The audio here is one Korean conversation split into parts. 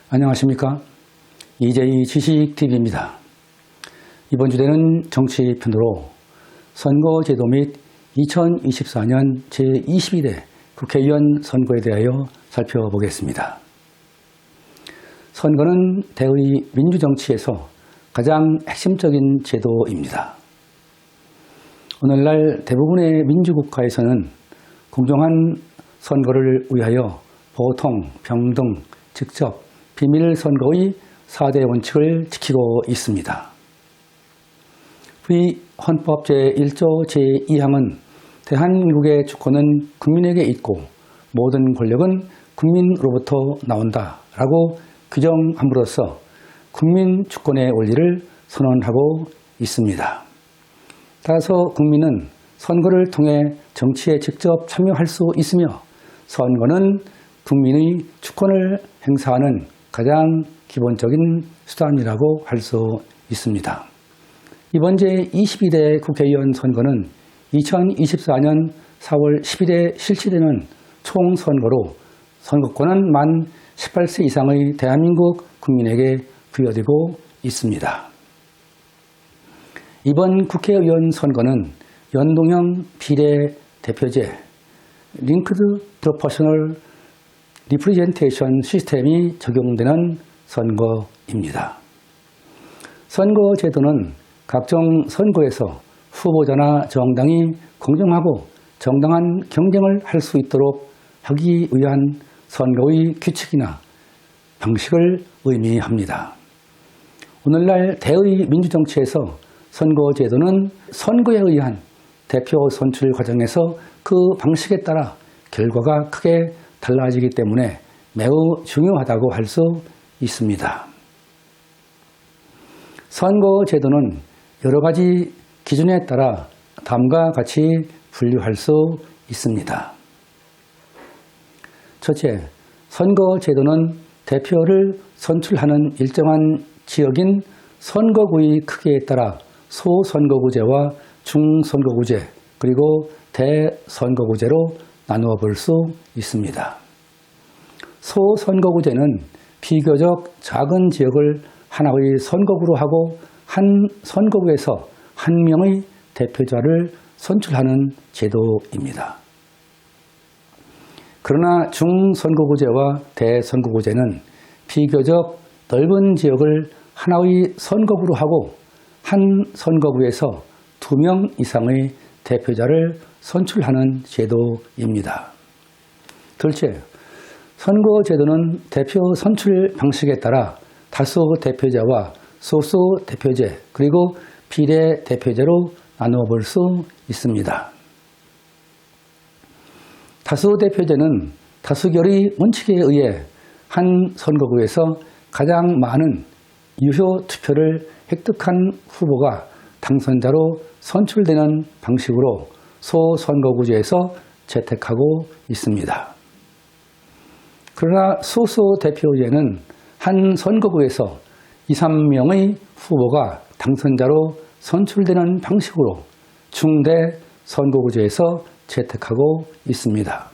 안녕하십니까? 이재희 지식TV입니다. 이번 주에는 정치편으로 선거제도 및 2024년 제22대 국회의원 선거에 대하여 살펴보겠습니다. 선거는 대의 민주정치에서 가장 핵심적인 제도입니다. 오늘날 대부분의 민주국가에서는 공정한 선거를 위하여 보통, 평등, 직접, 비밀 선거의 4대 원칙을 지키고 있습니다. 의 헌법 제1조 제2항은 대한민국의 주권은 국민에게 있고 모든 권력은 국민으로부터 나온다 라고 규정함으로써 국민 주권의 원리를 선언하고 있습니다. 따라서 국민은 선거를 통해 정치에 직접 참여할 수 있으며 선거는 국민의 주권을 행사하는 가장 기본적인 수단이라고 할 수 있습니다. 이번 제22대 국회의원 선거는 2024년 4월 10일에 실시되는 총선거로 선거권은 만 18세 이상의 대한민국 국민에게 부여되고 있습니다. 이번 국회의원 선거는 연동형 비례대표제 링크드 프로포셔널 리프레젠테이션 시스템이 적용되는 선거입니다. 선거제도는 각종 선거에서 후보자나 정당이 공정하고 정당한 경쟁을 할 수 있도록 하기 위한 선거의 규칙이나 방식을 의미합니다. 오늘날 대의 민주정치에서 선거제도는 선거에 의한 대표 선출 과정에서 그 방식에 따라 결과가 크게 달라지기 때문에 매우 중요하다고 할 수 있습니다. 선거제도는 여러 가지 기준에 따라 다음과 같이 분류할 수 있습니다. 첫째, 선거제도는 대표를 선출하는 일정한 지역인 선거구의 크기에 따라 소선거구제와 중선거구제 그리고 대선거구제로 나누어 볼 수 있습니다. 소선거구제는 비교적 작은 지역을 하나의 선거구로 하고 한 선거구에서 한 명의 대표자를 선출하는 제도입니다. 그러나 중선거구제와 대선거구제는 비교적 넓은 지역을 하나의 선거구로 하고 한 선거구에서 2명 이상의 대표자를 선출하는 제도입니다. 둘째, 선거제도는 대표 선출 방식에 따라 다수 대표제와 소수 대표제 그리고 비례 대표제로 나누어 볼 수 있습니다. 다수 대표제는 다수결의 원칙에 의해 한 선거구에서 가장 많은 유효 투표를 획득한 후보가 당선자로 선출되는 방식으로 소선거구제에서 채택하고 있습니다. 그러나 소수 대표제는 한 선거구에서 2, 3명의 후보가 당선자로 선출되는 방식으로 중대 선거구제에서 채택하고 있습니다.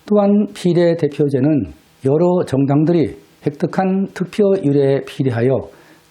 또한 비례대표제는 여러 정당들이 획득한 득표율에 비례하여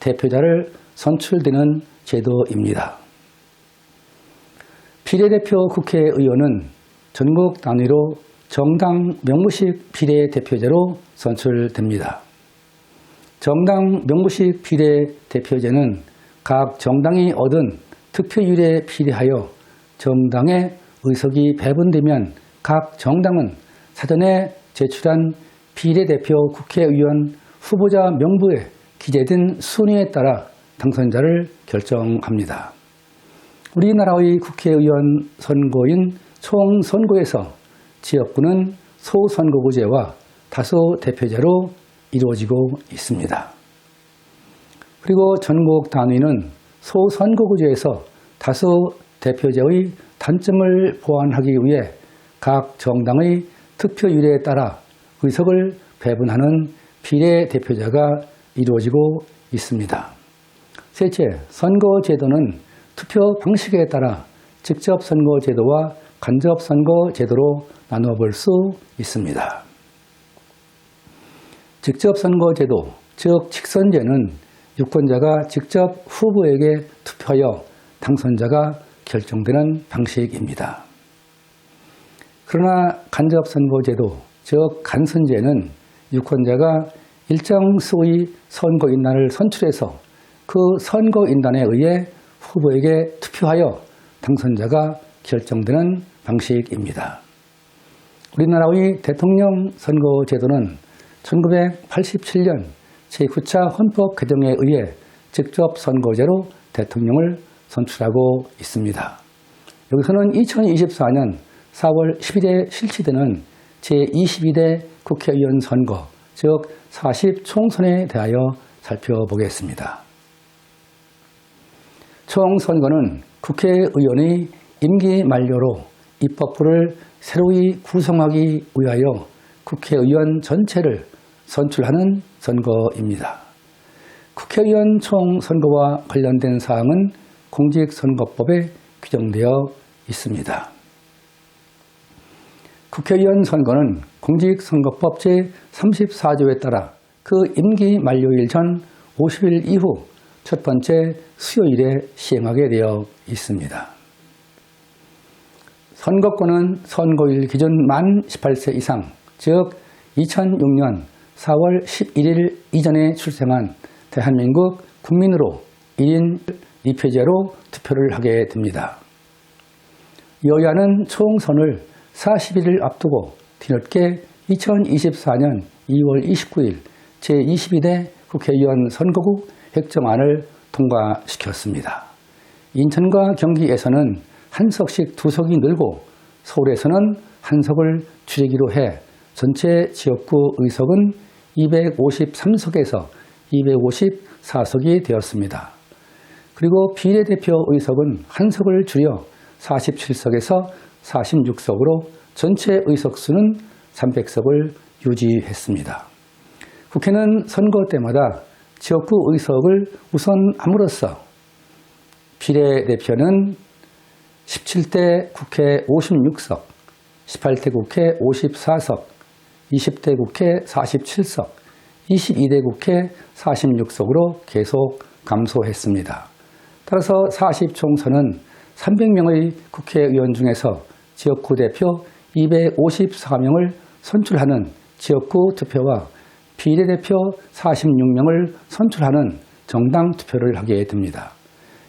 대표자를 선출되는 제도입니다. 비례대표 국회의원은 전국 단위로 정당 명부식 비례대표제로 선출됩니다. 정당 명부식 비례대표제는 각 정당이 얻은 득표율에 비례하여 정당의 의석이 배분되면 각 정당은 사전에 제출한 비례대표 국회의원 후보자 명부에 기재된 순위에 따라 당선자를 결정합니다. 우리나라의 국회의원 선거인 총선거에서 지역구는 소선거구제와 다수 대표제로 이루어지고 있습니다. 그리고 전국 단위는 소선거구제에서 다수 대표제의 단점을 보완하기 위해 각 정당의 득표율에 따라 의석을 배분하는 비례대표제가 이루어지고 있습니다. 셋째, 선거제도는 투표 방식에 따라 직접 선거제도와 간접 선거제도로 나눠볼 수 있습니다. 직접 선거제도, 즉 직선제는 유권자가 직접 후보에게 투표하여 당선자가 결정되는 방식입니다. 그러나 간접 선거제도, 즉 간선제는 유권자가 일정 수의 선거인단을 선출해서 그 선거인단에 의해 후보에게 투표하여 당선자가 결정되는 방식입니다. 우리나라의 대통령 선거제도는 1987년 제9차 헌법 개정에 의해 직접 선거제로 대통령을 선출하고 있습니다. 여기서는 2024년 4월 10일에 실시되는 제22대 국회의원 선거, 즉 40총선에 대하여 살펴보겠습니다. 총선거는 국회의원의 임기 만료로 입법부를 새로이 구성하기 위하여 국회의원 전체를 선출하는 선거입니다. 국회의원 총선거와 관련된 사항은 공직선거법에 규정되어 있습니다. 국회의원 선거는 공직선거법 제34조에 따라 그 임기 만료일 전 50일 이후 첫 번째 수요일에 시행하게 되어 있습니다. 선거권은 선거일 기준 만 18세 이상, 즉 2006년 4월 11일 이전에 출생한 대한민국 국민으로 1인 2표제로 투표를 하게 됩니다. 여야는 총선을 40일을 앞두고 뒤늦게 2024년 2월 29일 제22대 국회의원 선거구 획정안을 통과시켰습니다. 인천과 경기에서는 한 석씩 두 석이 늘고 서울에서는 한 석을 줄이기로 해 전체 지역구 의석은 253석에서 254석이 되었습니다. 그리고 비례대표 의석은 한 석을 줄여 47석에서 46석으로 전체 의석수는 300석을 유지했습니다. 국회는 선거 때마다 지역구 의석을 우선함으로써 비례대표는 17대 국회 56석, 18대 국회 54석, 20대 국회 47석, 22대 국회 46석으로 계속 감소했습니다. 따라서 40총선은 300명의 국회의원 중에서 지역구 대표 254명을 선출하는 지역구 투표와 비례대표 46명을 선출하는 정당 투표를 하게 됩니다.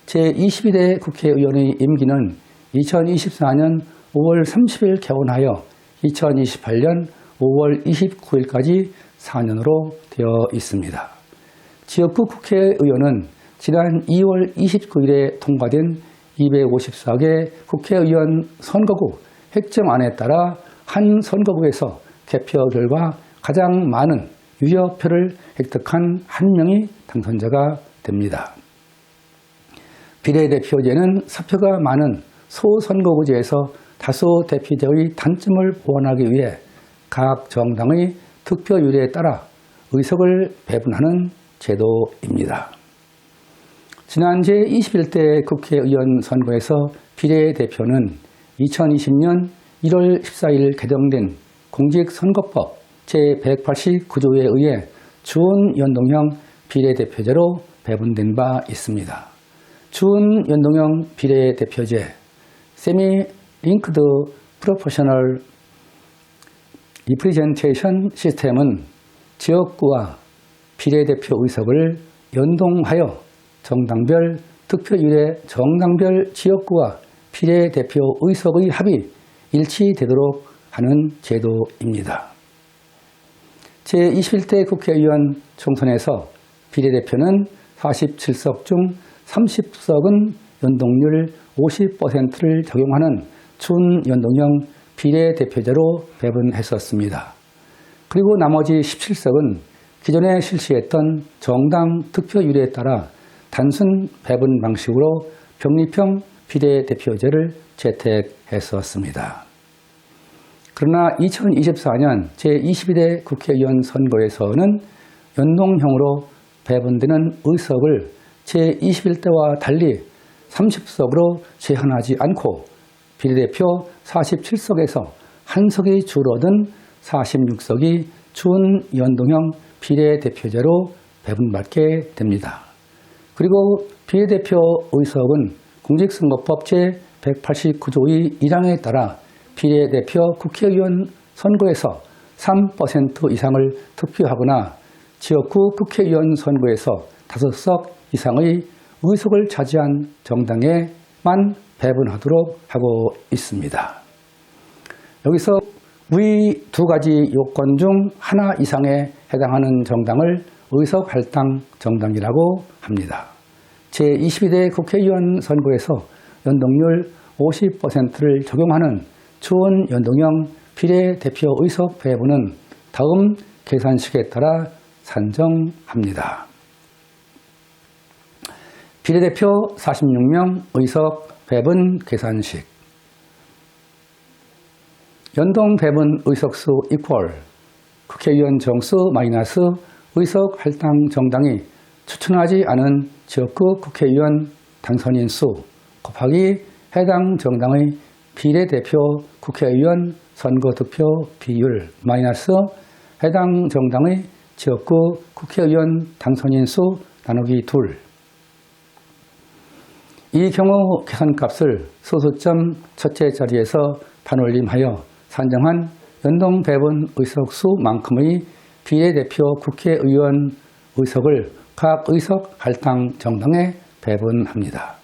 제22대 국회의원의 임기는 2024년 5월 30일 개원하여 2028년 5월 29일까지 4년으로 되어 있습니다. 지역구 국회의원은 지난 2월 29일에 통과된 254개 국회의원 선거구 획정안에 따라 한 선거구에서 개표 결과 가장 많은 유효표를 획득한 한 명이 당선자가 됩니다. 비례대표제는 사표가 많은 소선거구제에서 다수 대표제의 단점을 보완하기 위해 각 정당의 득표율에 따라 의석을 배분하는 제도입니다. 지난 제21대 국회의원 선거에서 비례대표는 2020년 1월 14일 개정된 공직선거법 제189조에 의해 주은연동형 비례대표제로 배분된 바 있습니다. 주은연동형 비례대표제 Semi-Linked Proportional Representation 시스템은 지역구와 비례대표 의석을 연동하여 정당별 득표율의 정당별 지역구와 비례대표 의석의 합이 일치되도록 하는 제도입니다. 제21대 국회의원 총선에서 비례대표는 47석 중 30석은 연동률 50%를 적용하는 준연동형 비례대표제로 배분했었습니다. 그리고 나머지 17석은 기존에 실시했던 정당 득표율에 따라 단순 배분 방식으로 병립형 비례대표제를 채택했었습니다. 그러나 2024년 제22대 국회의원 선거에서는 연동형으로 배분되는 의석을 제21대와 달리 30석으로 제한하지 않고 비례대표 47석에서 한 석이 줄어든 46석이 준연동형 비례대표제로 배분받게 됩니다. 그리고 비례대표 의석은 공직선거법 제189조의 1항에 따라 비례대표 국회의원 선거에서 3% 이상을 득표하거나 지역구 국회의원 선거에서 5석 이상의 의석을 차지한 정당에만 배분하도록 하고 있습니다. 여기서 위 두 가지 요건 중 하나 이상에 해당하는 정당을 의석 할당 정당이라고 합니다. 제22대 국회의원 선거에서 연동률 50%를 적용하는 준연동형 비례대표 의석 배분은 다음 계산식에 따라 산정합니다. 비례대표 46명 의석 배분 계산식. 연동 배분 의석수 이퀄 국회의원 정수 마이너스 의석 할당 정당이 추천하지 않은 지역구 국회의원 당선인 수 곱하기 해당 정당의 비례대표 국회의원 선거 득표 비율 마이너스 해당 정당의 지역구 국회의원 당선인 수 나누기 2. 이 경우 계산값을 소수점 첫째 자리에서 반올림하여 산정한 연동 배분 의석수만큼의 비례대표 국회의원 의석을 각 의석 할당 정당에 배분합니다.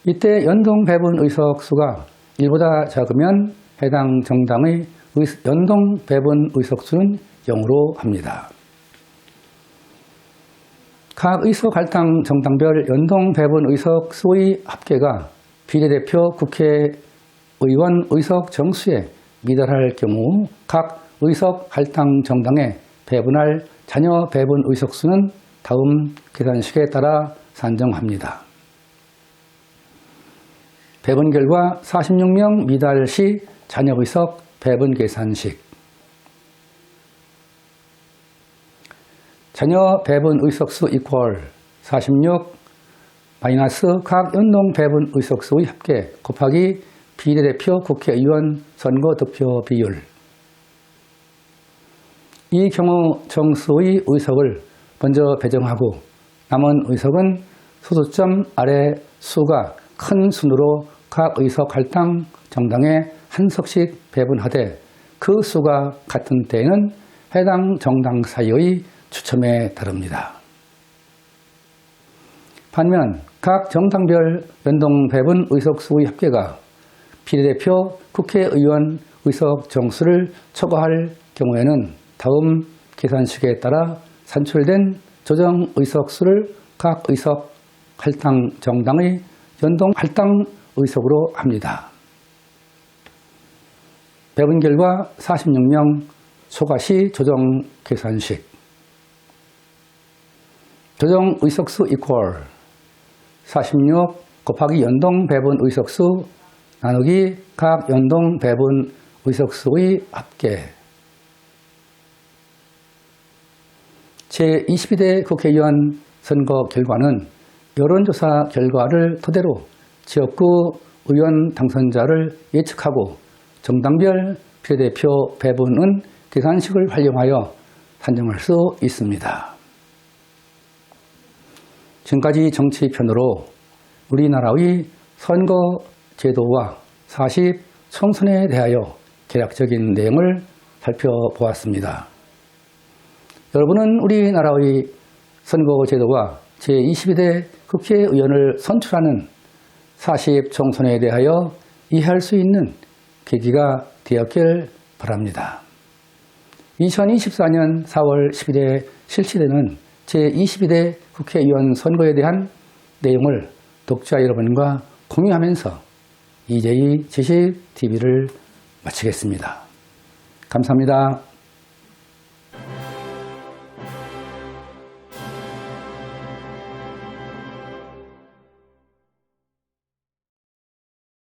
이때 연동 배분 의석수가 1보다 작으면 해당 정당의 연동 배분 의석수는 0으로 합니다. 각 의석 할당 정당별 연동 배분 의석수의 합계가 비례대표 국회의원 의석 정수에 미달할 경우 각 의석 할당 정당에 배분할 자녀 배분 의석수는 다음 계산식에 따라 산정합니다. 배분 결과 46명 미달 시 자녀 의석 배분 계산식. 자녀 배분 의석수 이퀄 46 마이너스 각 연동 배분 의석수의 합계 곱하기 비례대표 국회의원 선거 득표 비율. 이 경우 정수의 의석을 먼저 배정하고 남은 의석은 소수점 아래 수가 큰 순으로 각 의석 할당 정당에 한 석씩 배분하되 그 수가 같은 때에는 해당 정당 사이의 추첨에 따릅니다. 반면 각 정당별 연동 배분 의석수의 합계가 비례대표 국회의원 의석 정수를 초과할 경우에는 다음 계산식에 따라 산출된 조정 의석수를 각 의석 할당 정당의 연동 할당 의석으로 합니다. 배분 결과 46명 초과시 조정 계산식. 조정 의석수 이퀄 46 곱하기 연동 배분 의석수 나누기 각 연동 배분 의석수의 합계. 제22대 국회의원 선거 결과는 여론조사 결과를 토대로 지역구 의원 당선자를 예측하고 정당별 비례대표 배분은 계산식을 활용하여 산정할 수 있습니다. 지금까지 정치편으로 우리나라의 선거 제도와 40 총선에 대하여 개략적인 내용을 살펴보았습니다. 여러분은 우리나라의 선거 제도와 제22대 국회의원을 선출하는 40 총선에 대하여 이해할 수 있는 계기가 되었길 바랍니다. 2024년 4월 10일에 실시되는 제22대 국회의원 선거에 대한 내용을 독자 여러분과 공유하면서 EJ 지식TV를 마치겠습니다. 감사합니다.